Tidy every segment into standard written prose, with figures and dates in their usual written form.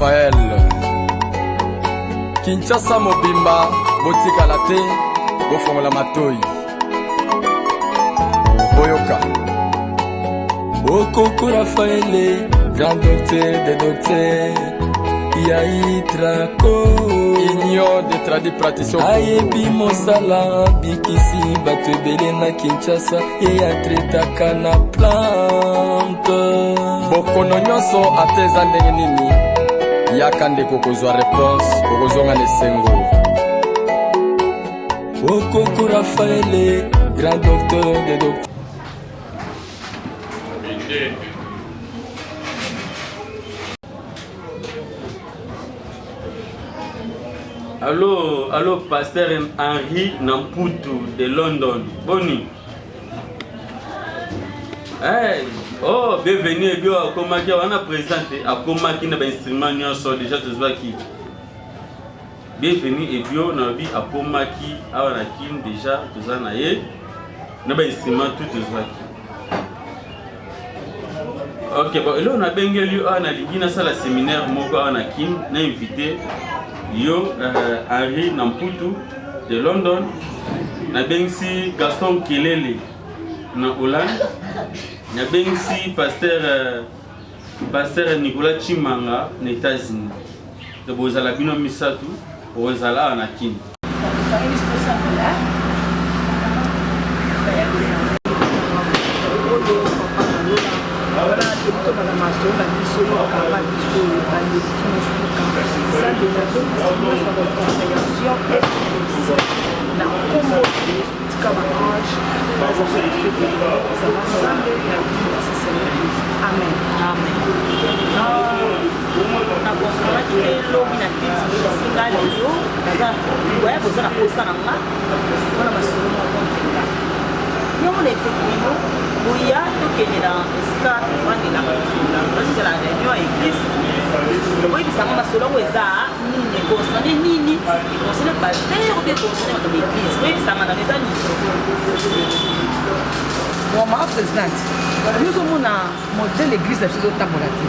Raphaël Kinshasa Mobimba Botika Latte Bofongola Matoi Boyoka Okoko Raphaël grand docteur des docteurs Yahi Trako Union des tradis praticiens Ayebi Mosala Bikisi Batebele na Kinshasa Eya tretaka na plante Bokono nyonso ateza ndenge nini Yaka ndeko kozwa réponse Kokozonga nesengo Okoko Raphaël grand docteur des docteurs Allô, pasteur Henri Namputu de London. Boni. Hey, oh, bienvenue. Bien, comme on a présenté, à comment qui n'a pas instrument nyonso déjà tu vois qui. Bienvenue et bien, on a vu à comment qui a on a qui déjà tu as naé. N'a pas instrument tout tu vois qui. Ok, bon, là on a bien eu on a dit na sala séminaire moko on a qui n'a invité. Yo Henri Namputu de London, na bensi Gaston Kelele na Hollande, na bensi pasteur Nicolas Chimanga na États-Unis. De bozala bino misatu, bozala anakin. Moi, présidente, nous sommes un modèle d'église de Tambolati.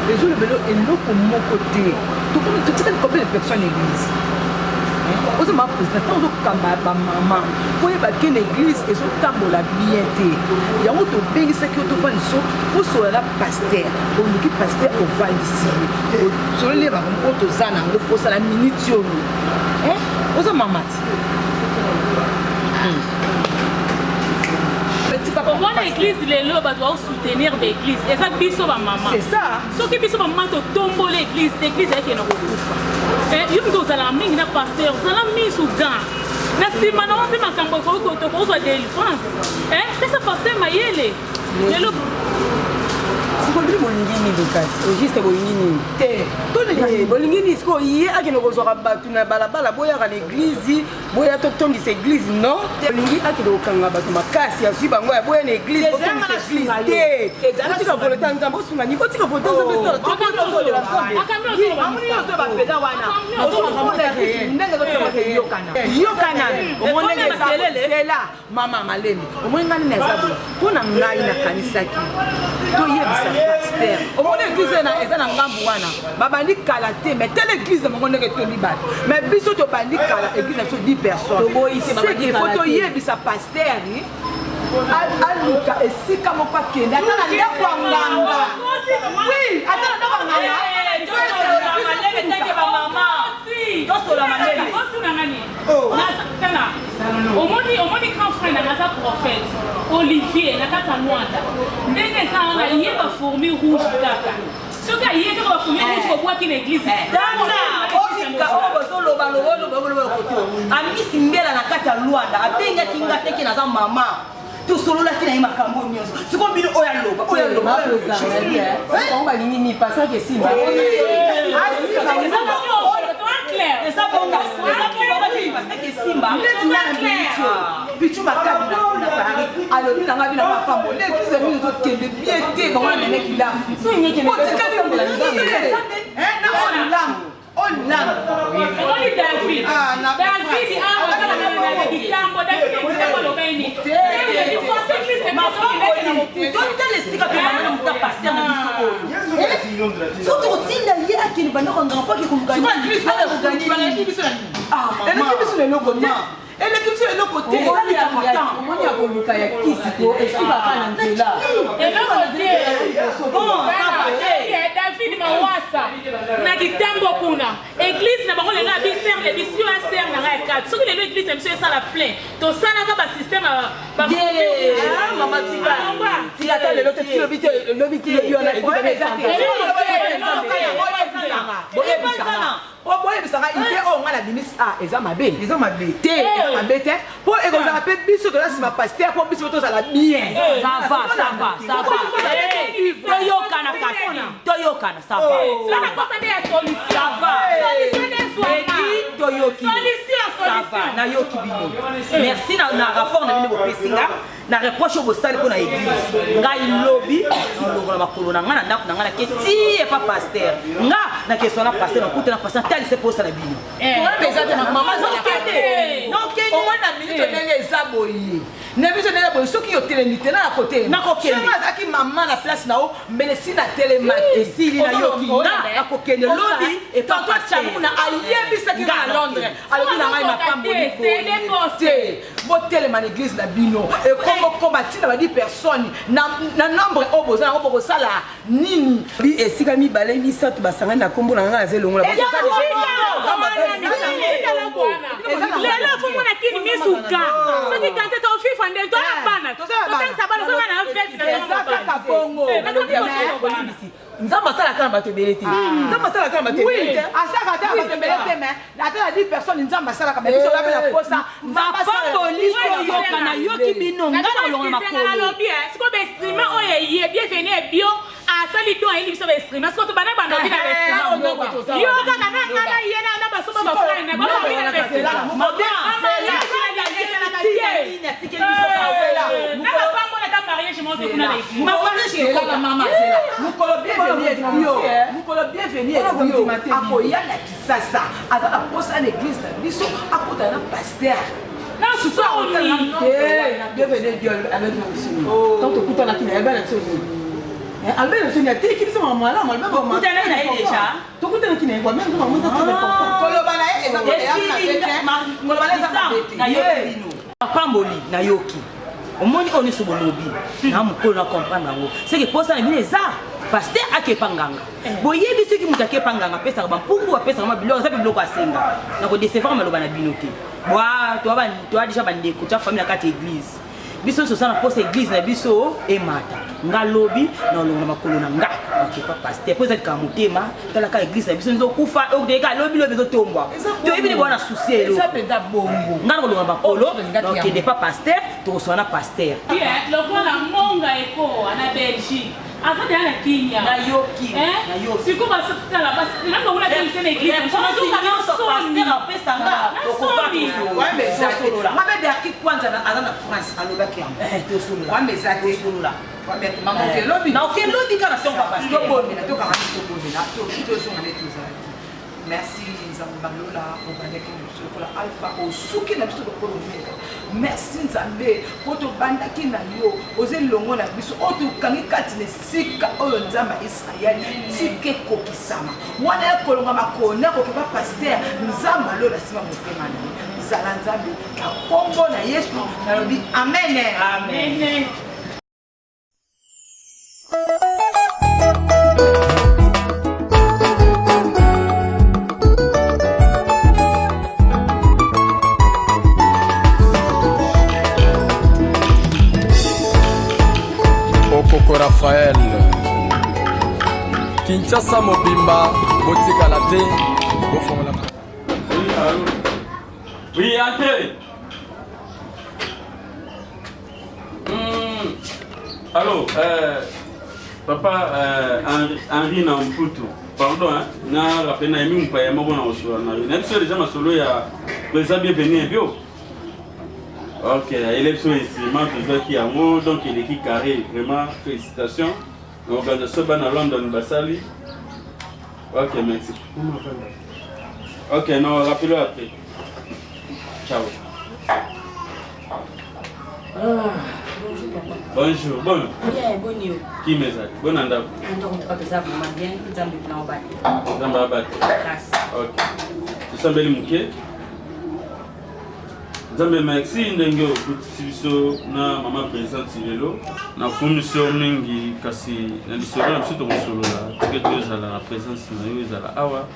Les jours de vélo et nous, pour mon côté, tout le combien de personnes l'église. Vous êtes ma présidente, tant que maman, vous voyez que l'église est sur Tambola bien. Il y a un autre pays qui est pour sur la pasteur, pour nous qui pasteur au Val d'ici. Sur les livres, on peut s'en aller pour ça la minute. Vous êtes maman. Pourquoi l'église les lois doit soutenir l'église et ça biso ba maman. C'est ça. Ce qui biso ba maman to tombo l'église est qui na kokufa. Et yum do zala mingi na pasteur, zala mi soudan. Na sima na wapi makambo ko to ko zo délivrance. C'est ça pasteur mayele. Lelo Sikondri bolingini Lucas, juste bolingini. Te, bolingini siko yé akeno kozwaka batu na balabala boya ka l'église, boya to tondisa église non. Bolingi akeno kanga batu makasi ya suiba ngoya boya na église, to tondisa église. Te, tika volonté nzambo sunga ni ko tika volonté nzambo so. To ko to la sombe. Amuni yo to ba peda wana. Ndenge ko to yo kana. Yo kana. Omonenge c'est là mama malemi. Omonenge ngani na zabula. Kuna ngai na kanisa ki. To yebisa pasteur. Au monde l'église est na ngambu wana. Babandi kala te mais telle église de mon ndenge to libal. Mais biso to bandi kala église na so 10 personnes. C'est qu'il faut to yebisa pasteur ni. Aluka esika moko akenda atala ndako nganga. Oui, atala ndako nganga. Omoni grand frère na prophète Olivier na kata Mwanda ndenge ça na yeba fourmi rouge kaka soka yeba ba fourmi rouge ko bwa ki na église dana osika obo loba koto amisi mbela na kata Luanda abenga kinga teke na za mama tout solo la kina makambo nyonso siko bino oya loba on va nini pasa que si et ça bon parce que Simba pichu makabi na Paris alors ni nga bina makambo l'église mi zo kende piété bon na meki la so nyeke on l'a David David Mawasa na kitambo kuna église na bango le na biser le bisio a ser na ra 4 soki le église monsieur ça la plein to sana ka ba système ba mama tika ta le lote kilo bite le bite yo na oh boy bisanga ite o ngana bimis eza mabe te mabe te po e ko za pe biso to la sima pasteur po biso to za la bien ça va toyokana ça va ça va des solutions ça va na yoki bino merci na rapport na bino bopesinga na reproche au bosali pour na église ngai lobby na makolo na ngana ndako na ngana ke ti e pas pasteur nga na question na pasteur na kuta na pasteur tali se posa na bino maman non kende on na minute ndenge eza boye na biso ndenge boye soki yo telemite na côté na kokende sema zaki maman na place na o melesi na telemate esili na yoki na kokende lobby et pas chamuna ayebisaki na Londres alobi na ngai mapamboli boye bo telema na église na bino e komo komatina ba 10 personnes na nombre oboza na oboko sala nini bi esika mibale misato basanga na kombo na ngana zelongola lelo fumona kini misuka soki kante to fifa nde to bana to kanisa bana ko na fete na bongo nzamba sala kana bato belete nzamba sala kana bato belete asaka ta bato belete mais ata 10 personnes nzamba sala kana biso la bela posa nzamba police yoka na yoki bino ngana longa makolo alobi siko be streamer oye ye bienvenue bio asali to eli biso be streamer siko to bana banda bina be streamer yo kaka na ngana yena na basoba ba friend na ba bina be streamer mama mukolo bienvenue bio akoyana kisasa aza na posa na église na biso akota na pasteur bienvenue bio avec nous tant okutana kina yaba na tsoni albert tsoni atiki biso mama la mama okutana na ye déjà tokutana kina yaba même mama za koloba na ye eza koloba na eza na yoki bino pamboli na yoki omoni on est sur le lobby na mukolo na comprendre ngo c'est que pour ça na bino eza pasteur akepa nganga boyebi soki mutu akepa nganga apesaka bampungu apesaka mabiloko eza mpe biloko asenga na kodesevaka maloba na bino te toa deja bandeko tia famille na kati église biso nyonso osala na posa église na biso emata nga lobi na olongo na makolo na nga akepa pasteur mpo ezalika motema talaka église na biso nzokufa okuteka lobi lobi ezotombwa toyebi ne bwana susi elo nga na kolonga na makolo na okende pa pasteur tokosola na pasteur lokola monga eko na Belgique asa de la Kenya na yoki siko basala bas nanga una tele na église pasteur apesanga okopaki mabe de aki kwanza na ana na France alobaki tosolola wameza tosolola wameta mama okelobi na okelobi kana tonga pasteur tobombe na toka ngani tobombe na tozonga ne tozala merci nzambe balola obandaki biso kola alpha osuki na biso lokolo omeka merci nzambe po tobandaki na yo ozelongo na biso oyo tokangi kati na esika oyo nzambe ya israeli tika ekokisama wana ya kolonga makona kokepa pasteur nzambe alola nsima motema na ye zala nzambe na kombo na yesu nalobi amen amen. Okoko Raphaël Kinshasa mobimba botikala te bofongola. Oui, entrez. Allô, papa Henri Namputu. Pardon, hein. Na rappelé na yemi mpaya moko na osula na yo. N'importe déjà ma solo ya président bienvenue bio. Ok, élection instrument toujours qui a mot donc il est qui carré vraiment félicitations. L'organisation ban à London Basali. Ok, merci. Ok, non, rappelez-le après. Ciao. Bonjour papa. Bonjour, bon. Bien, bon yo. Qui m'est-ce? Bon anda. On te rappelle ça vraiment bien, nous avons plan au bac. Zamba bat. Grâce. OK. Tu sens belle mouké? Zamba merci ndenge okutiso na mama présente lelo. Na commission mingi kasi na lisolo na biso to kosolola. Que Dieu a la présence na yo ezala awa.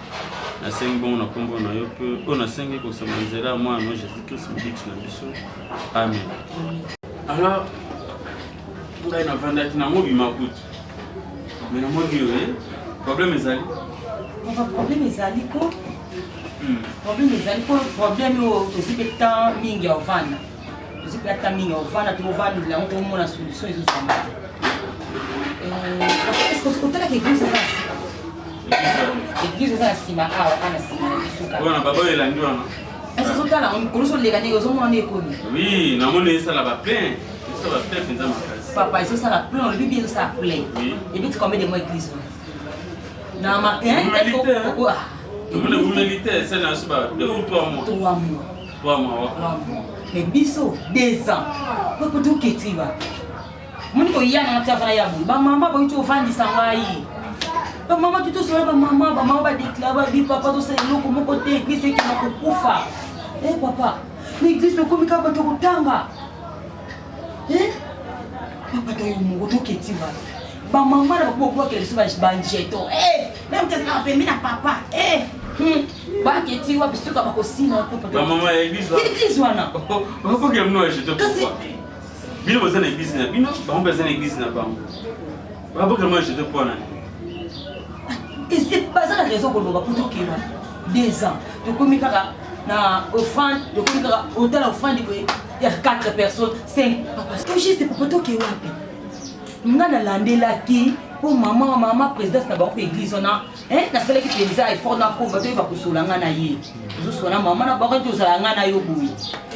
Na sengi bon na kombo na yo pe on a sengi ko samanzela moi no Jésus-Christ mdix na biso. Amen. Alors ngai na vandaki na mobi makutu. Mais na mobi yo problème ezali. Problème ezali ko? Problème ezali ko problème yo tozipeta mingi ovana. Tozipeta mingi ovana tovana la on tomona solution ezo samba. Est-ce que tu as quelque chose Église ça sima awa kana sima na bisuka. Bona baba elandi wana. Est-ce que tala on koloso lega nego zo mona ekomi? Oui, na mona esa la ba plein. Esa ba plein penza makasi. Papa, eso ça la plein, le bibi ça plein. Oui. Et puis tu combien de mois église? Na matin, vous méritez, c'est dans ce bas, 2 ou 3 mois. 3 mois. 3 mois. Mais biso 2 ans. Pourquoi tu ketiba? Mon ko yana na tafana ya bu. Ba mama ba itu ofandi sangai. Ba mama tu to so ba mama ba déclare bi papa to se loko mo côté église qui na kukufa. Eh papa, l'église to komika ba to kutanga. Eh? Papa to yo mo to ketiba. Ba mama na ba ko ke ba banjeto. Eh, même que ça fait mina papa. Eh. Ba ketiwa bisuka ba ko sina papa. Ba mama église là. Église wana. Pourquoi que nous acheter pourquoi? Bino besoin d'église na bino, ba on besoin d'église na ba. Ba pourquoi moi acheter pour na. Et c'est pas ça la raison pour nous pour tout qui 2 ans. De komika na offrande, de komika hôtel offrande il y a 4 personnes, 5 papa. Tout juste pour tout qui wapi. Ngana landela ki pour maman présidente na ba ko église ona, na sala ki penza effort na ko bato ba kusula ngana ye. Zo sona maman na ba ko tozala ngana yo boui.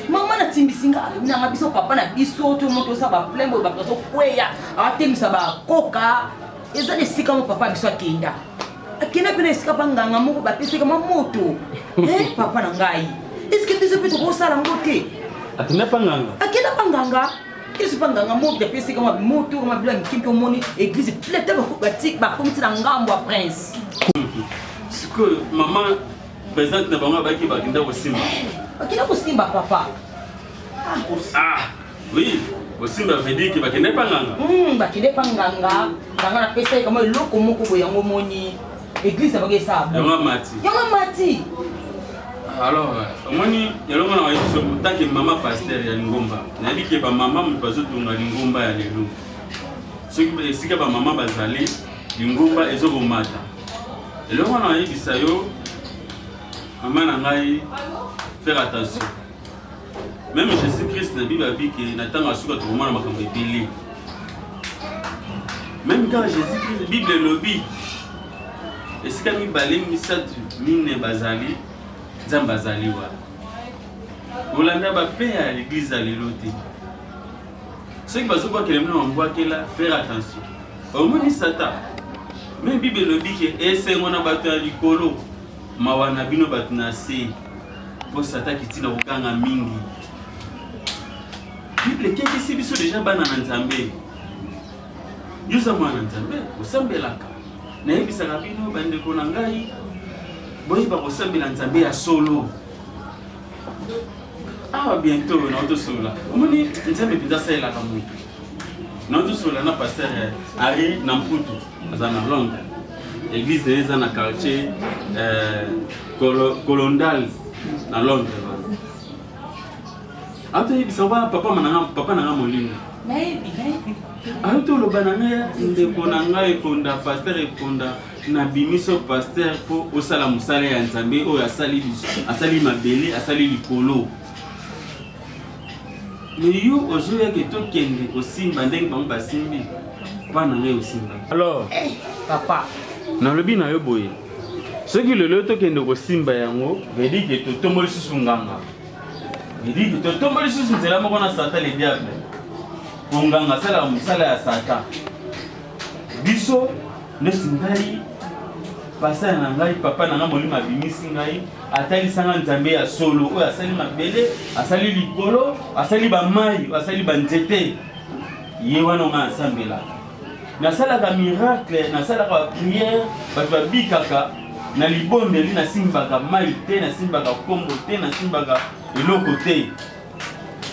Maman na timbisinga na ngabiso papa na biso to moto sa ba plein bo ba to kweya, atemisa ba koka. Eza de sika mo papa biso akenda. Akena pena esika panganga moko ba pese kama moto. Papa na ngai. Est-ce que tu sais peut ko sala ngote? Akena panganga. Akena panganga. Qu'est-ce panganga mo ba pese kama moto kama bila mkimpi omoni église pleine ba ko batik ba komiti na ngambo a prince. Siko maman présente na bango ba ki ba kinda ko simba. Akena ko simba papa. Oui, au simba veut dire que ba kinda panganga. Ba kinda panganga. Nganga na pese kama loko moko boyango moni. Église va gagner ça. Yanga mati. Alors, moi ni yalonga na yiso tant que maman pasteur ya Ngomba. Na dit que ba maman mbazo tunga Ngomba ya lelo. Ce qui sika ba maman bazali Ngomba ezo bomata. Elonga na yibisa yo maman na ngai faire attention. Même Jésus-Christ na Bible dit que na tanga suka to mona makambo ebele. Même quand Jésus-Christ Bible lobby esika mibale misatu mine bazali nzambe azali wa olanda bape ya l'église ya lelo te soki bazobwakela mino bambwakela faire attention omoni sata me bible elobi ke esengo na bato ya likolo mawa na bino bato na se mpo sata kitina kokanga mingi bible ekekisi biso deja bana na nzambe yoza mwana nzambe osambelaka nayebisaka bino bandeko na ngai boyeba kosambela nzambe ya solo awa bientôt naotosolola omoni nzambe mpenza asalelaka moto naotosolola na paster Henri na mputu aza na Londres église na eza na quartier Colondal na Londres aotoyebisa wana papa na nga molingo aotoloba na ngai ndeko na ngai ekonda paster ekonda na bimiso paster po osala mosala ya nzambe oyo asali mabele asali likolo me yo ozoyaki tokende kosimba ndenge bango basimbi mpa na ngai osimba alors papa nalobi na yo boye soki lelo tokende kosimba yango vedike totomboli susu nganga vedike totomboli susu nzela moko na satan le diable nganga asala mosala ya satan biso nesi ngai pasteur na ngai papa na ngai molimo abimisi ngai atalisanga nzambe ya solo oyo asali mabele asali likolo asali bamai asali banzete ye wana nga asambelaka nasalaka miracle nasalaka prière bato babikaka na libondeli nasimbaka mai te nasimbaka kombo te nasimbaka eloko te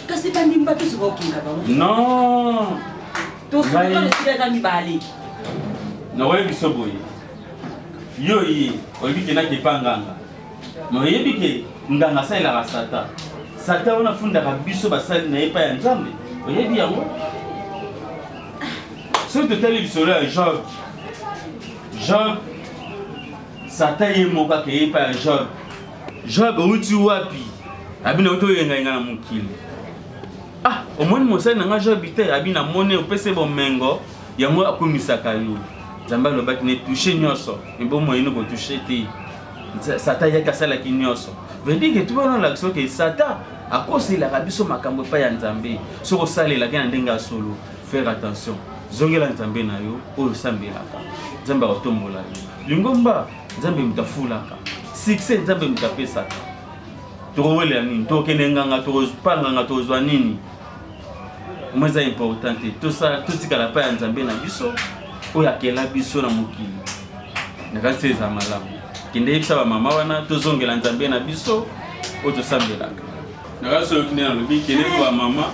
kasi bandimba to soka okinga bango non tosoka mibale naoyebi so boye yo ye oyebi ke nakepa nganga me oyebi ke nganga asalelaka satan wana afundaka biso basali na ye pa ya nzambe oyebi yango soki totali lisolo ya Job satan ye moko akeye pa ya Job outi wapi abina outi oyengayenga na mokili omoni mosali nanga Job te abina mone opese bomengo yango akomisaka yo nzambe alobaki ne touche nyonso ebomo yino kotouche te satan yaki asalaki nyonso veut dire que tubonolakisa oke satan akoselaka biso makambo epai ya nzambe soki osalelaki na ndenge ya solo faire attention zongela nzambe na yo oyo osambelaka nzambe akotombola yo lingomba nzambe mutafulaka succès nzambe mutapesaka tokowelela nini tokende nganga tokopanganga tozwa nini omwe eza important te totikala pa ya nzambe na biso oyo akela biso na mokili nakasi eza malamu kende yebisa bamama wana tozongela nzambe na biso oyo tosambelaka nakasi oyo kine nalobi kende po bamama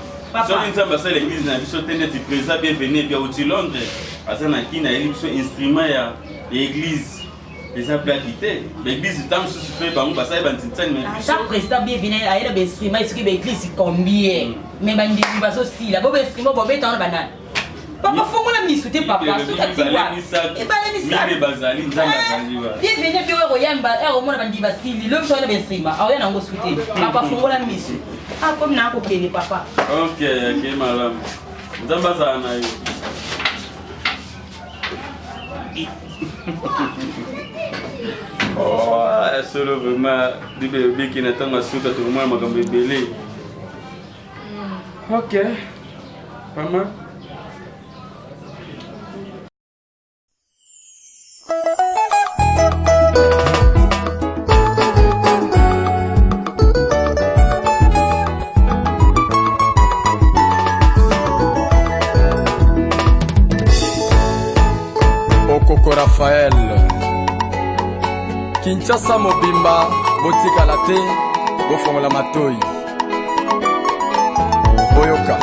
soki nzambe asala eglise na biso te neti président bienvenu bia uti Londres aza na kini ayeli biso instrument ya église eza plaki te baeglise ntango mosusu mpe bango basali bantinitani na biso président bienvenu ayela bainstrument esoki baeglise combien me bandimi bazosila bo bainstrument bobeta wana banani papa fongola misu te papa sokatimibale bazali nzambe azali wa bienvenu bio ekoyamba ekomona bandimi basili lo biso wana bainstrument aoya nango su te papa fongola misu komi na akokende papa ok malamu nzambe azala na yo solo vraiment bible obiki na ntango asuka tokomona makambo ebele ok mama Okoko Raphaël Kinshasa mobimba botikala te bofongola matoi boyoka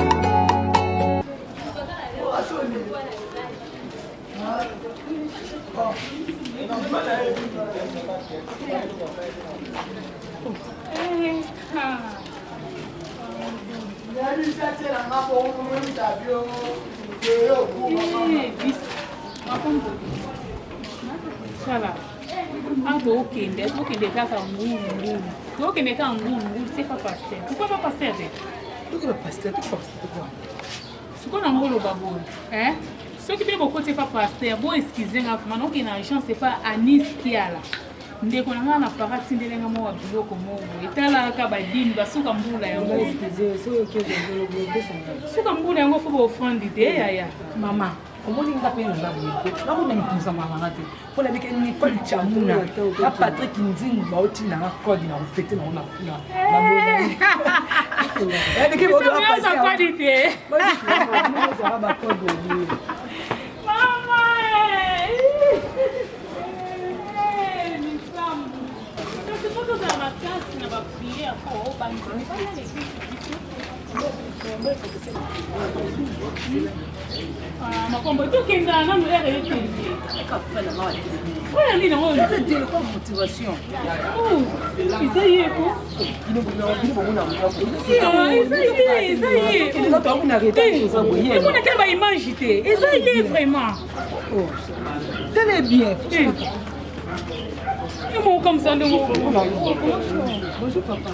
Voilà. Okende kaka ngulu. Okende kaka ngulu, c'est pas pasteur. Pourquoi pas pasteur? Pourquoi pas pasteur? Pourquoi? C'est quoi ngulu babo? Hein? Ceux qui bien beaucoup c'est pas pasteur. Bon excusez moi, maintenant qu'il y a une chance c'est pas Anis qui a là. Ndeko nanga na parati ndelenga mo wa biloko mo. Etala ka badini basuka mbula yango. Excusez, so que je Suka mbula yango faut ba offrande de ya. Maman. Omoni nga pe nza boye nako na mipinza mama te pour la bike ni code chamuna a Patrick Nzingu ba oti na code na fête na ona na bona et que vous avez passé pas d'idée ba code maman ni femme c'est pas que ça va casser na ba prier pour ba ni pas l'église. Makombo tokenda na mulere yekende oya nini ngo c'est quoi motivation isaye ko ino bomona isaye ino tangu na reta ça boye ino na kaba image te isaye vraiment oh très bien imo comme ça de bonjour papa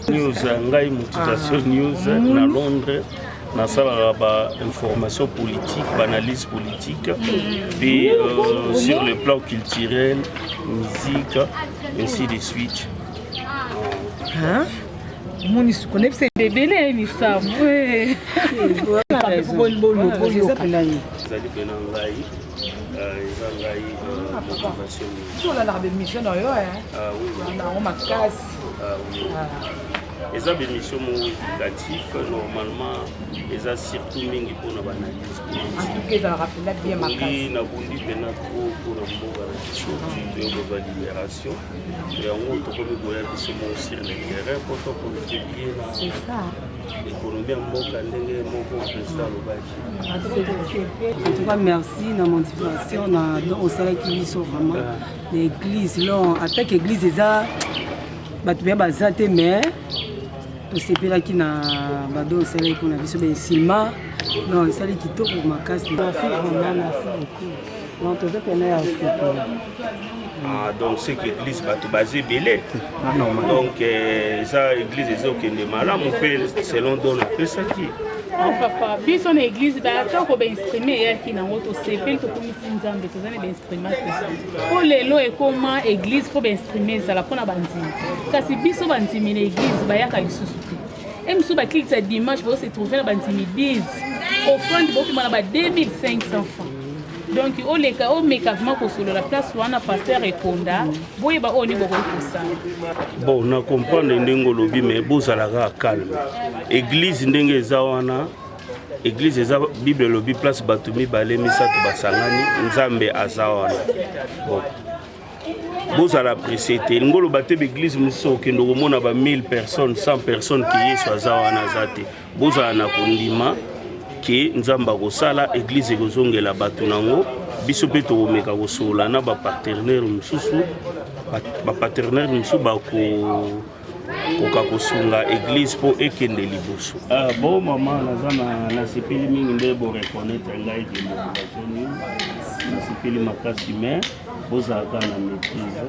news ngai motivation news na Londres nasalaka ba information politique ba analyse politique puis sur le plan culturel musique ainsi de suite moni se connaît c'est bébé ni ça ouais zali pena ngai eza ngai motivation sur la mission na yo hein oui na makasi eza bémission moko éducatif normalement eza surtout mingi mpona banalyse politique nabundi mpena tro mpona mboka na biso tuyo kozwa libération yango tokomi koya biso moko sur le terrain mpo tokontribue na économie ya mboka ndenge moko président alobaki. En tout cas, merci na motivation na au salaire qui biso vraiment l'église là attaque église eza batu ya bazate mais tosepelaki na bado au salaire pour na biso ben silma non salaire kitoko makasi merci non tout ça là donc c'est que l'église bato basé belé donc ça église ezokende malamu mpe selon don apesaki papa biso na église batako bainstrument eyaki nango tosepeli tokomisi nzambe tozali bainstrument po lelo ekoma église po bainstrument ezala mpona bandimi kasi biso bandimi na église bayaka lisusu te e mosusu baklikisa dimanche bose trouve na bandimi 10 offrande bokima na ba 2500 francs. Donc oleka omeka vraiment kosolola place wana pasteur ekonda boyeba oyo ni bokoki kosala bon na comprendre ndenge olobi mais bozalaka calme église ndenge eza wana église eza bible elobi place bato mibale misato basangani nzambe aza wana bon bozala apprécié te ngoloba te baeglise mosusu okende komona ba 1000 personnes 100 personnes ki yesu aza wana aza te bozala na kondima ke nzamba kosala église ekozongela bato nango biso mpe tokomeka kosola na bapartenaire mosusu bapartenaire mosusu bakoka kosunga église mpo ekende liboso. Bon mama naza nasepeli mingi nde boreconnaitre ngai ke motivation nasepeli makasi mais bozalaka na maîtrise.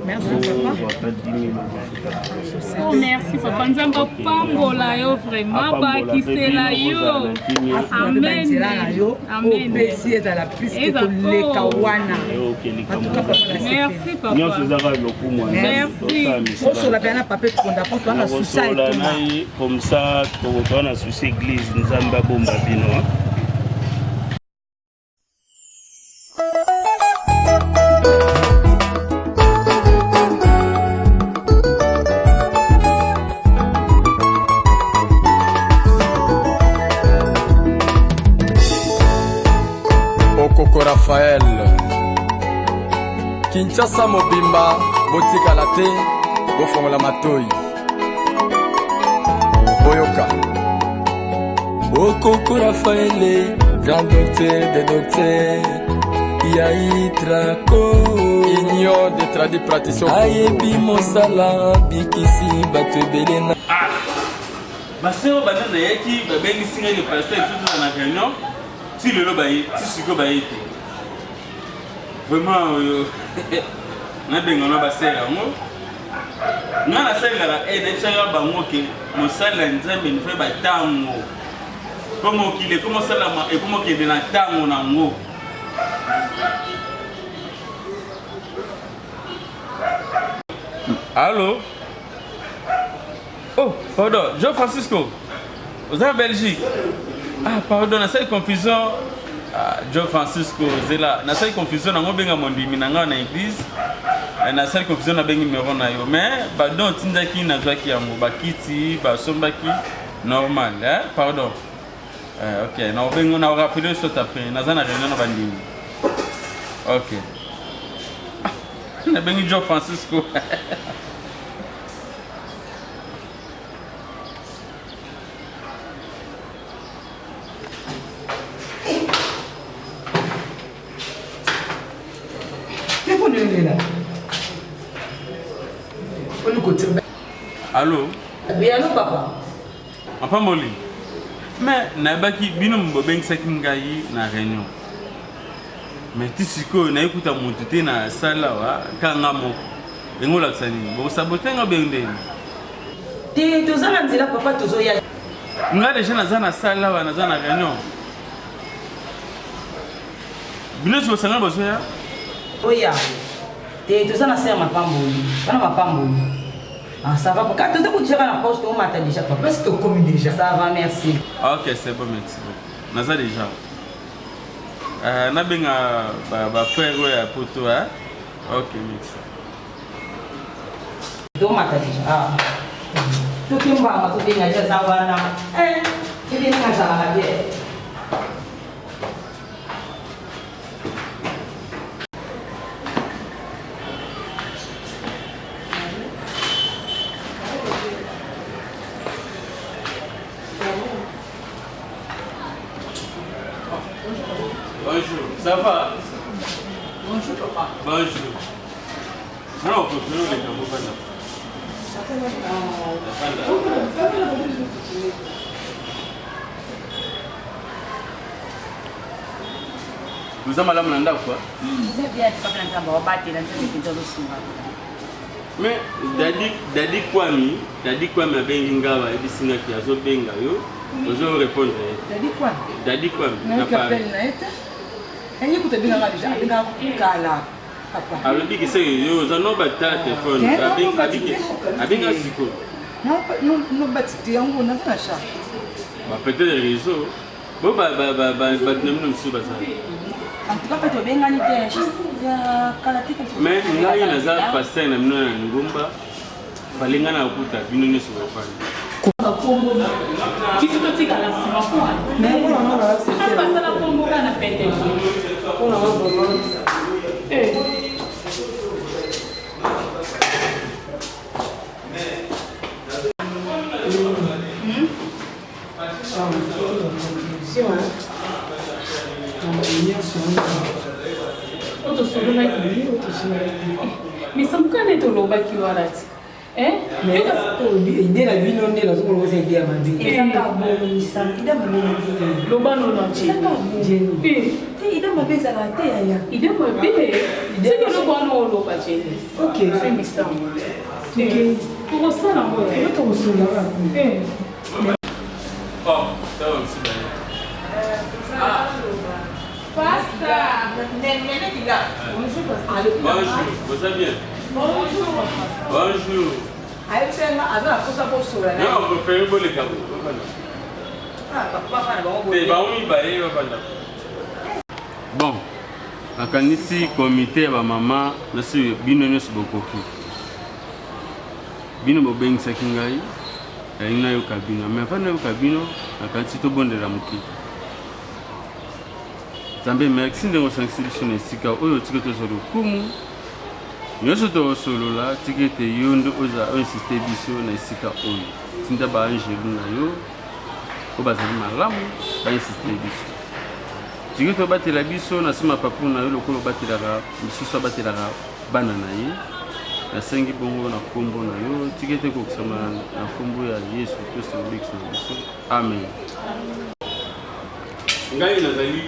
Merci papa nzamba pambola yo vraiment bakisela yo amen amen merci ezala plus que koleka wana merci papa nyonso ezaka lokumu merci osola pena papa konda po twana susa etoma comme ça twana susa église nzamba bomba bino. Okoko Raphaël Kinshasa mobimba botikala te bofongola matoi boyoka Okoko Raphaël grand docteur de docteur Yahi Traco union de tradi praticien ayebi mosala bikisi bato ebele na basero banana yaki babengisi ngai le pasteur tout na réunion si le lobaye si siko baye te vraiment na benga na basera ngo na na sengala na tsanga bango ke mosala nzambe ni fe batango como kile como salama e como ke de na tango na ngo. Allô? Oh, pardon, Joe Francisco. Vous êtes en Belgique? Ah, pardon, na cette confusion. Joe Francisco, c'est là. Na cette confusion, na ngobenga mondimi na nga na église. Na cette confusion na bengi numéro na yo. Mais ba don tindaki na zwaki ya mobakiti, ba sombaki normal, hein? Pardon. OK, na bengo na rappeler so après. Na za na réunion na bandimi. OK. Na bengi Joe Francisco. Allô? Oui, allô papa. Papa Moli. Mais nabaki bino mbobeng saki ngai na réunion. Mais tisiko na ekuta mutu te na sala wa kanga moko. Engola tsani. Bo sabote nga bende. Te tozana nzela papa tozoya. Nga déjà naza na sala wa naza na réunion. Bino so sanga bosoya? Oya. Te tozana ser mapamboli. Bana mapamboli. Ah, ça va. Quand tu as déjà la poste, on m'a déjà pas. Parce que tu commis déjà. Ça va, merci. Ok, c'est bon, merci. Naza déjà. Na benga ba frère ya poto hein. Ok, merci. Tu m'as déjà. Ah. tokimbanga tobenga jaza wana ebenga zalaka bien. Bonjour, ça va? Bonjour papa. Bonjour. Non, on peut plus les gens. Vous avez madame Nanda quoi? Mais Dadi Kwami a bengi ngawa ebisinga ki azo benga yo. Ozo répondre. Dadi Kwami. Na kapel na eta. Enyi kutebenga nga déjà, abenga kala. Papa. Alobi ki se yo za no bata téléphone. Abenga siko. Non batite yango na na cha. Ba peut-être réseau. Bon ba nem sur ba ça. En tout cas, tu as bien gagné des choses. Mais ngai naza passer na mino na ngumba. Balinga na ukuta bino nyuso bafanya. Kitu totika la sima kwa. Mais on a là, c'est pas ça la combo na pete. on a vraiment. Mais ça me connaît tout le bas qui va là. Hein? Mais idée la vie non est là, on va aider à ma vie. Et ça pas bon, ça il a mal. Le bas non non. Ça pas bon. Il a mal ça la tête ya. Il est pas bébé. C'est que le bas non le bas j'ai. OK, C'est mystère. OK. Pour ça là moi. Je te reçois là. Oh, ça va aussi bien. Pasta. Bonjour, vous allez bien? Bonjour. Ayo sema azana kosa posola. Non, on peut faire un les capot. Papa na bango. Te baomi baye bapanda. Bon, nakanisi comité ya bamama nasi bino nyonso bokoki. Bino bobengisaki ngai yalingi nayoka bino me avant nayoka bino nakanisi tobondela mokili. Nzambe merci ndenge osangisi biso na esika oyo tiki tozwa lokumu nyonso tokosolola tiki ete yo nde oinsiste biso na esika oyo tinda baangelu na yo oyo bazali malamu bainsiste biso tiki tobatela biso na nsima papu na yo lokolo obatelaka misusu abatelaka bana na ye nasengi bongo na kombo na yo tiki ete kokosama na kombo ya Yesu Kristo obikisa na biso amen. Ngai nazali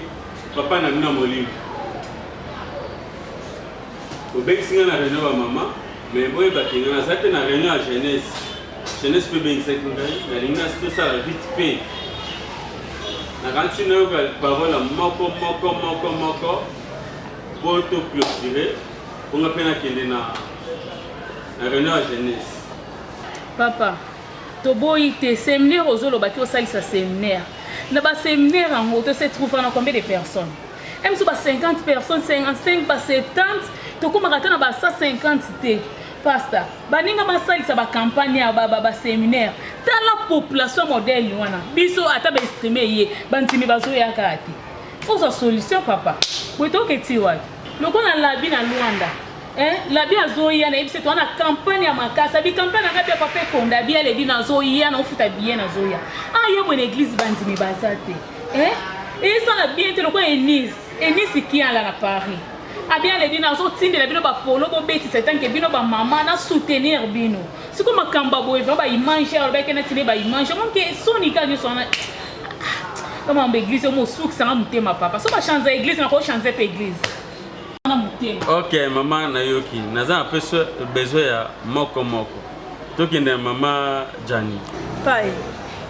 papa na bino molimo obekisinga na réunion ya mama mais boyebaki nga naza te na réunion ya jeunesse mpe bengisaki ngai nalingi nasi tosala vite fait nakanisi nayoka parola moko po toclôture mponga mpe nakende na réunion ya jeunesse. Papa, toboyi te séminaire ozolobaki osalisa séminaire. Na ba séminaire en auto se trouve dans combien de personnes? Même si 50 personnes, 55, 70, to kuma kata na ba 150 te. Pasta, baninga basalisa ba campagne ya ba séminaire. Ta la population modèle wana. Biso ata ba streamer ye, bantimi bazo ya kati. Oza solution papa. Boto keti wa. Loko na labi na Luanda. La bien zoya na ebise to na campagne ya makasa bi campagne na papa pe konda bien le dina zoya na ofuta bien na zoya ye mo église bandimi bazate et ça na bien te loko Enis qui ala na Paris bien le dina zo tinde la bino ba polo bo beti c'est tant que bino ba maman na soutenir bino c'est comme kamba boy ba image ba kena tine ba image mon que soni ka ni sona comme en église mo souk ça mutema papa so ba changer église na ko changer pe église. Ok, maman nayoki, naza besoin ya moko. Tokende maman Jani. Pai,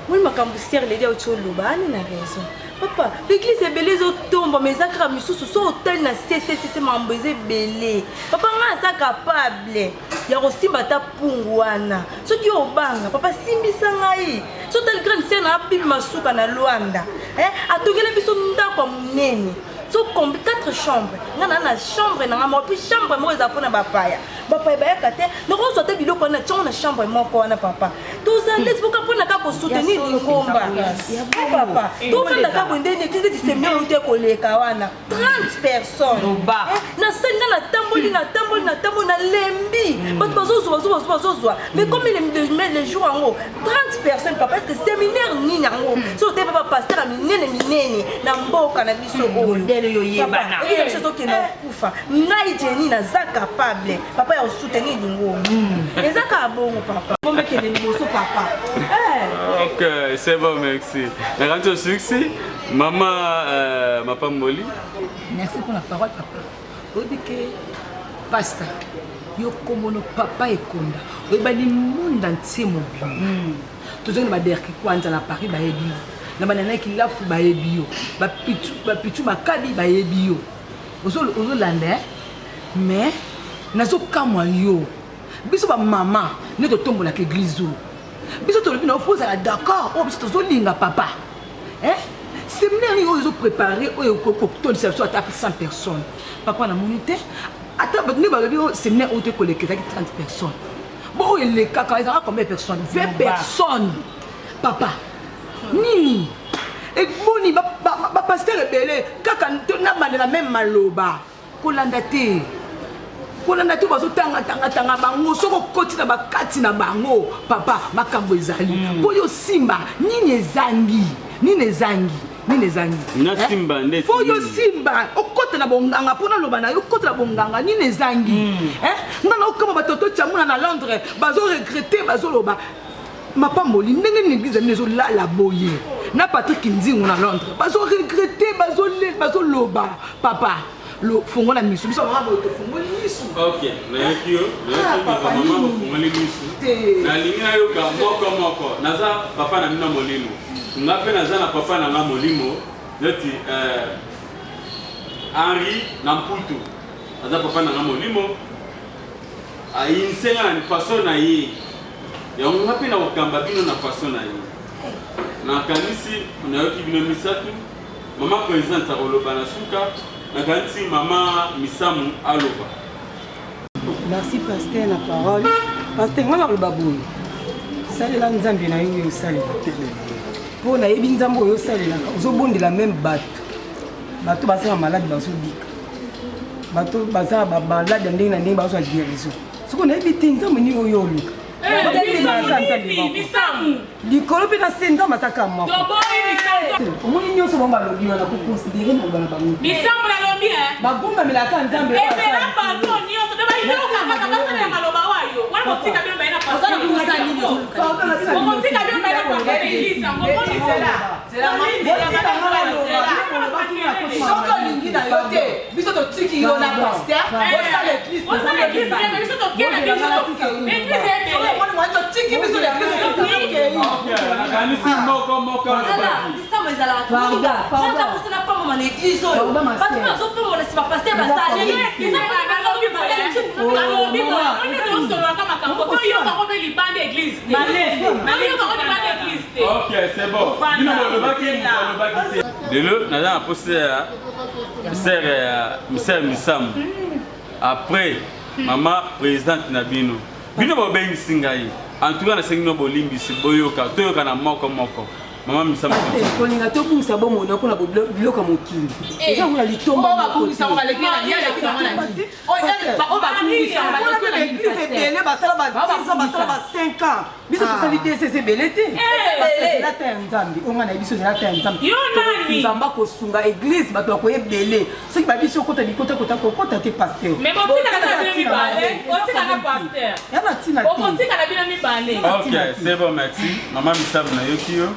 moi makambo serre dia otsholuba ani na raison. Papa, l'église est belée au tombe mais zakra misusu so hotel na CCC mambeze belé. Papa nga sa capable ya kosimba ta pungwana. Soki obanga, papa simbisa ngai. So tel grande scène na bibi masuka na Luanda. Atokele biso ndako munene. So combien 4 chambres. Ngana na chambre na ngamo puis chambre mo za pona bapaya. Bapaya ba yakate, no ko sote biloko na chambre moko wana papa. Toza l'aise pour qu'on a soutenir le combat. Papa, tout le monde a abondé une église de séminaire où tu es 30 personnes. Na sali na tamboli na lembi. Mais comme les jours en haut, 30 personnes papa parce que séminaire ni na ngo. So te papa pasteur minene na mboka na biso oyo. Papa, et c'est ce qui na kufa. Ngai jeni na za capable. Papa ya soutenir lingo. Ezaka bongo papa. Bombe ke le liboso papa. Ok, c'est bon, merci. Un grand succès. Maman, ma femme Molly. Merci pour la parole, papa. Vous dites que, pasteur, yo komono papa et konda. Vous avez le monde entier mobile. Tout le monde va dire que quand on a Paris, bah ebio. Na banana qui l'a fou bah ebio. Bah pichu makabi bah ebio. Ozo lande, mais nazo kamwa yo. Biso ba maman, ne to tombo la église. Biso to le faut ça d'accord. Oh biso to linga papa. Hein? Séminaire, ils ont préparé, ils ont fait 100 personnes. Papa, on a monité. Attends, nous avons séminaire où tu as collecté 30 personnes. Bon, les caca, ils ont combien de personnes? 20 personnes. Papa, Nini. Et Boni, pasteur rebelle, caca, tu n'as pas même maloba. Kolandate. Kolandate, tu vas tanga bango, soko koti na bakati na bango. Papa, makambo ezali. Boyo simba, Nini zangi. Nini zangi. Na simba ndeti. Faut yo simba. Okota na bonganga pona lobana yo kota na bonganga ni nezangi. Ngana okama batoto chamuna na Londres, bazo regretter bazo loba. Mapamboli ndenge l'église nezo la boye. Na Patrick Nzingu na Londres, bazo regretter bazo loba. Papa, lo fongo na misu. Biso mama boye fongo ni misu. OK, na yekio, papa mama fongo ni misu. Na linga yo ka moko. Naza papa na mina molimo. Ngape naza na papa na nga molimo neti Henri Namputu naza papa na nga molimo ayinsenga na façon na ye ya ngape na okamba bino na façon na ye na kanisi na yoki bino misatu mama présidente akoloba na suka na kanisi mama misamu aloba. Merci pasteur na parole pasteur ngana aloba boye salela nzambe na yo salela pour na yebi nzambo yo salela ozobondela même bato basala malade bazobika bato basala balade ndenge na ndenge bazwa guérison soko na yebi te nzambo ni oyo oluka likolo mpe na se nzambo asaka moko omoni nyonso bango balobi wana koconsidere na bana bango bagombamelaka nzambe Soko lingi na yo te, biso to tiki yo na pasteur, osala église, osala église, biso to kena biso to église ete, moi to tiki biso l'église to kanisi moko ça mais ala tuinga, nda kusina pa mama l'église oyo, parce que zo pe mona sipa pasteur basale, eza na lobi ba lobi ba, on est dans kama kambo, ko yo ba ko be libande église, malé ba ko libande église. OK, c'est bon. Bino le baki. Delo naza posé sœur Misam. Après maman présidente na bino. Bino bo bengi singai. En tout cas na sengino bolimbi si boyoka toyoka na moko. Maman Misam. Kolinga to bungisa bomo na kuna biloko mokili. Eza kuna litomba. Ba bungisa ba lekina ya lekina mwana ndi. O ba bungisa ba lekina l'église belé basala ba 5 ans. Biso tosali DCC belé te. C'est la terre nzambi. Onga na biso la terre nzambi. Yo nani? Nzamba ko sunga église bato akoye belé. Soki ba biso kota kota te pasteur. Mais bon tika na bino mibale, otika na pasteur. Ya na tina. Otika na bino mibale. OK, c'est bon, merci. Maman Misam na yokio.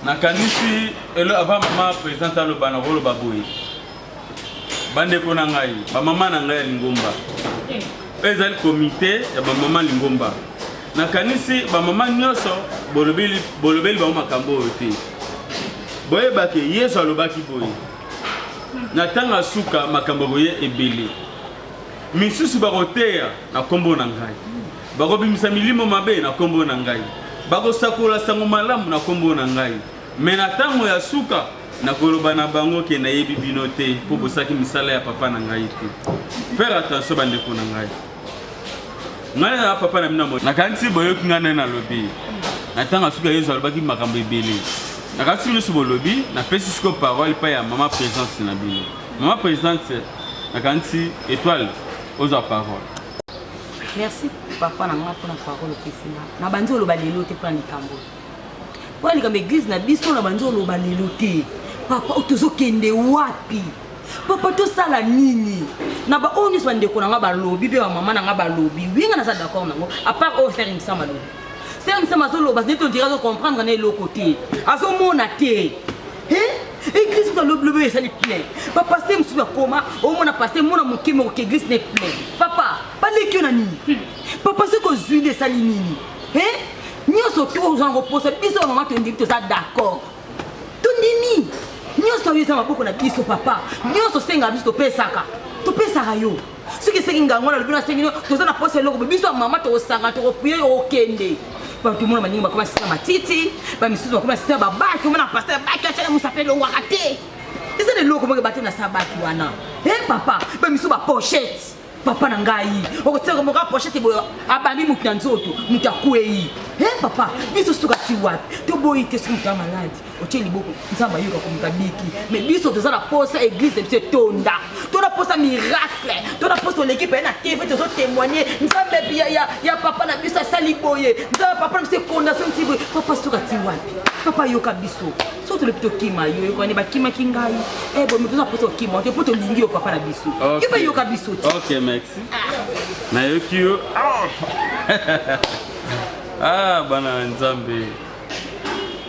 Na kanisi elo avant maman présidente aloba na rolo baboyi bande ko na ngai ba mama na ngai lingomba ezali comité ya ba mama lingomba na kanisi ba mama nyoso bolobeli ba makambo ote boye bake yeso alobaki boye na tanga suka makambo boye ebele misusu bakoteya na kombo na ngai bakobimisa milimo mabe na kombo na ngai bakosakola sango malamu na kombo na ngai mais na tango ya suka na koloba na bango ke na yebi bino te po bosaki misala ya papa na ngai te faire attention bandeko na ngai ngai na papa na mina na kanti boyo kingana na lobby na tanga suka yezo alobaki makambo ebele na kanti miso bolobi na pesi siko parole pa ya mama présidente na bino mama présidente na kanti étoile aux parole. Merci papa na nga pona parole opesina na banzo loba lelo te pona likambo pona likambo église na biso na banzo loba lelo te papa otozokende wapi papa tosala nini na ba oni so ndeko na nga balobi be ba mama na nga balobi winga na za d'accord nango à part au faire imsama lo faire imsama zo loba neto dira zo comprendre na le côté azo mona te église dans le bleu ça les plein papa c'est monsieur comment au mona pasteur mona mukimo que église n'est plein papa pas les que na nini papa c'est que zuile ça nini nyoso to zo repose biso na nga to ça d'accord to nini nyoso yesa maboko na biso papa nyoso senga biso to pesaka yo soki sengi ngangona lobina sengi toza na pose loko biso mama to sanga to prier okende ba tout monde maninga bakoma sisa matiti ba misusu bakoma sisa babaki mona pasteur baki acha musapelo wakate ise le loko moke batena sabaki wana papa ba misusu ba pochette papa na ngai okoteka moka pochette boyo abambi mutu na nzoto mutu akwei papa biso suka ti wapi to boyi te suka ta malade otie liboko nzamba yoka kumukabiki mais biso toza na posa église de tonda to na posa miracle to na posa l'équipe na TV to témoigner nzamba ya papa na biso sali boye nzamba papa na biso fondation ti boye papa suka ti wapi papa yoka biso so to le pito kima yo ko ne ba kima kingai bo mi toza posa kima to poto lingi yo papa na biso kiba yoka biso OK merci na yoki yo ah bana nzambe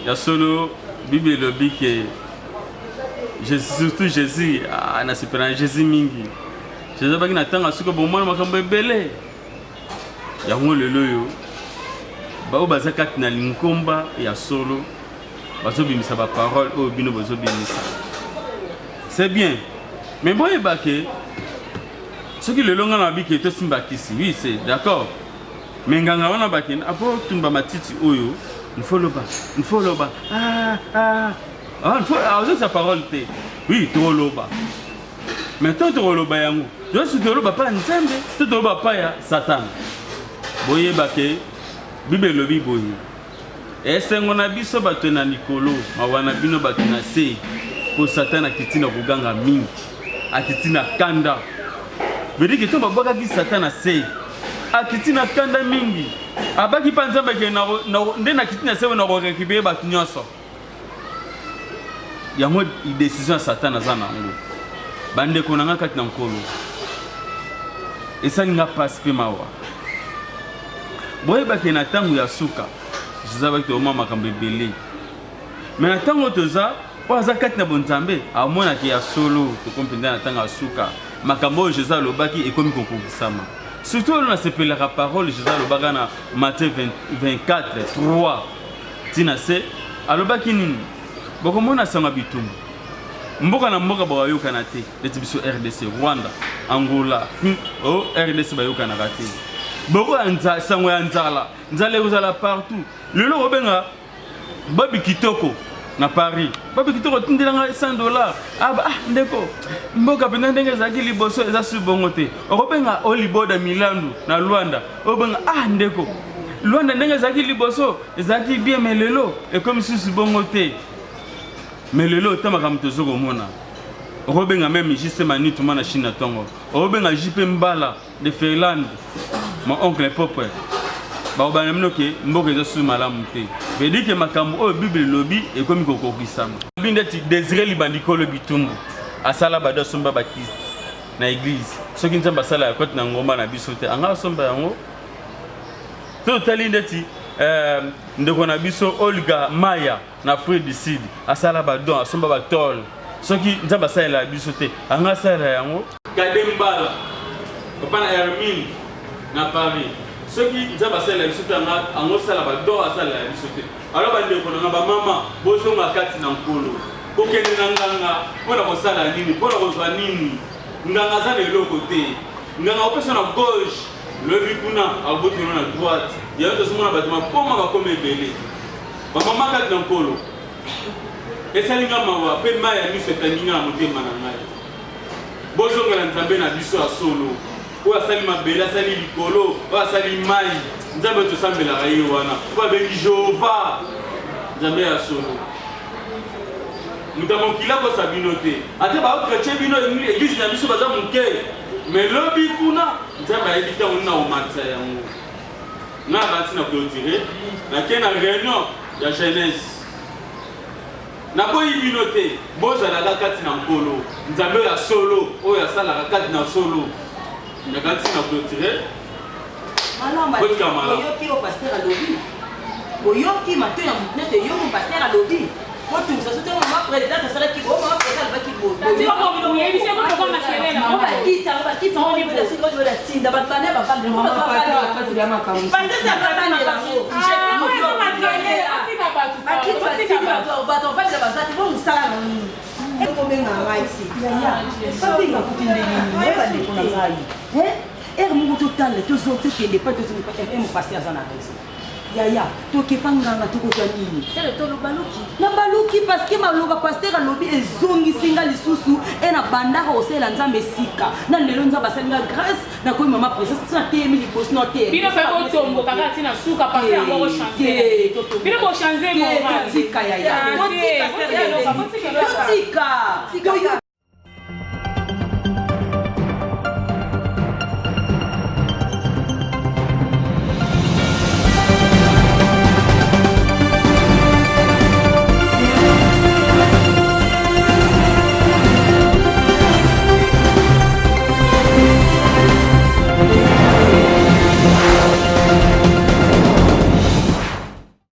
ya solo bible lobi ke Jésus surtout Jésus na sepena Jésus mingi Jésus baki na tanga suko bo mwana makambo ebele ya ngolelo yo ba bazaka na linkomba ya solo bazo bimisa ba parole o bino bazo bimisa c'est bien mais boye bake ce qui le longa na biki to simba kisi oui c'est d'accord mais nganga wana baki apo tumba matiti oyo il faut loba il faut sa parole te oui to loba mais to loba yango je suis to loba pa nzambe to loba pa ya satan boye bake bible lobi boye esengo na biso bato na nikolo mawana bino bato na se po satan akitina kuganga mingi akitina kanda veut dire que to babaka ki satan na se akitina kanda mingi abaki pa nzambe ke na nde na kitina se na ko récupérer bato nyonso yango décision satan aza nango bande ko nanga kati na nkolo esani nga passe pe mawa boye ba ke na tangu ya suka jizaba ke oma makambe belé mais na tangu toza o aza kati na bonzambe amona ke ya solo to kompenda na tangu ya suka makambo Jésus lobaki ekomi kokubisama surtout on a sepelé la parole Jésus lobaka na Matthieu 24:3 tina se alobaki nini boko mona sanga bitumba mboka na mboka ba yoka na te leti biso RDC Rwanda Angola RDC ba yoka na te boko anza sango ya nzala nzala ezala partout lelo robenga babi kitoko na Paris babi kitoko tindelanga $100 ndeko mboka pena ndenge zaki liboso eza subongo te robenga oliboda milandu na Luanda obenga ndeko Luanda ndenge zaki liboso ezaki bien melelo et comme si subongo te melelo tamaka mtozo komona robenga même juste manitu mana china tongo robenga jipe mbala de Finlande mon oncle propre ba obana mnoke mboka ezo su malamu te veut que makambo o bible lobi e komi kokokisama bindeti Désiré libandikolo bitumbu asala bado somba baptiste na église soki nzamba sala ya kote na ngomba na biso te anga somba yango to tali ndeti ndeko na biso Olga Maya na Afrique du Sud asala badon asomba batol soki nzamba sala ya biso te anga sala yango Kadembala papa na Hermine na Paris soki nzamba sala ya biso te anga sala badon asala ya biso te alors bandeko na ba mama bozonga kati na nkolo kokende na nganga pona kosala nini pona kozwa nini nganga za leloko te nganga opesa na gauche le bikuna abotino na droite ya to somona batima poma bakome ebele ba mama kati na nkolo esalinga mawa pe maya miso etanginga na motema na ngai bozonga na nzambe na biso ya solo oyo asali mabele asali likolo oyo asali mai nzambe tosambelaka ye wana oyo abengi jehova nzambe ya solo moto ya mokili akosa bino te ate baokretien bino eglise na biso baza moke mais lobi kuna nzambe ayebi ntango nini na komatisa yango nga basi na clôture nake na réunion ya jeunesse naboyi bino te bozalaka kati na nkolo nzambe oyo ya solo oyo asalaka kati na solo nakati na clôture oyoki o paster alobi oyoki mato ya nete yomo paster alobi otungisa sote mama président asalaki o mama président alobaki bakita bato bane bato bafalisa bazati bomosala na nini okobenga ngai babinga kuti ndenini ebandeko na ngai ere moko totala tokende pa mopaster aza na raison yaya tokepa nganga tokozwa nini na baluki parceke maloba paster alobi ezongisinga lisusu e na bandaka kosalela nzambe esika na lelo nzambe asalinga grâce nakoyi mama présence tina teyemi libosi no te bino mpe botombo kaka ntina suka paster yango bochange bino bochange totika yaya totika